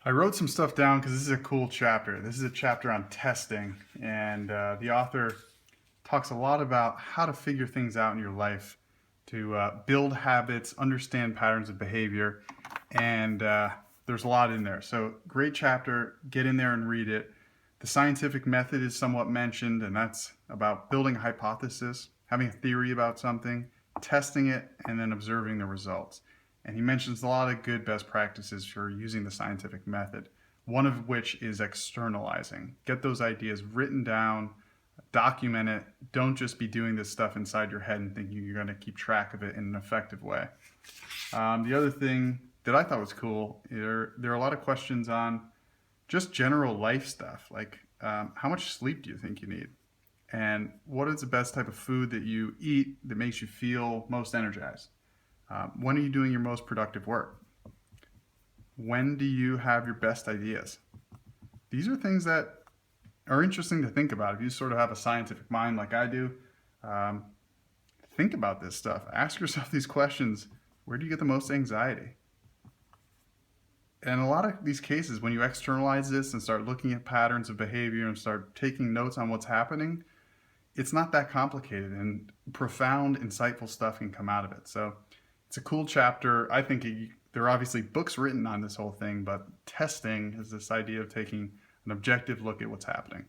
I wrote some stuff down because this is a cool chapter. This is a chapter on testing, and the author talks a lot about how to figure things out in your life to build habits, understand patterns of behavior, and there's a lot in there. So, great chapter. Get in there and read it. The scientific method is somewhat mentioned, and that's about building a hypothesis, having a theory about something, testing it, and then observing the results. And he mentions a lot of good best practices for using the scientific method, one of which is externalizing. Get those ideas written down, document it. Don't just be doing this stuff inside your head and thinking you're going to keep track of it in an effective way. The other thing that I thought was cool, there are a lot of questions on just general life stuff, like how much sleep do you think you need? And what is the best type of food that you eat that makes you feel most energized? When are you doing your most productive work? When do you have your best ideas? These are things that are interesting to think about. If you sort of have a scientific mind like I do, um, think about this stuff. Ask yourself these questions. Where do you get the most anxiety? And a lot of these cases, when you externalize this and start looking at patterns of behavior and start taking notes on what's happening, it's not that complicated and profound, insightful stuff can come out of it. So it's a cool chapter. I think there are obviously books written on this whole thing, but testing is this idea of taking an objective look at what's happening.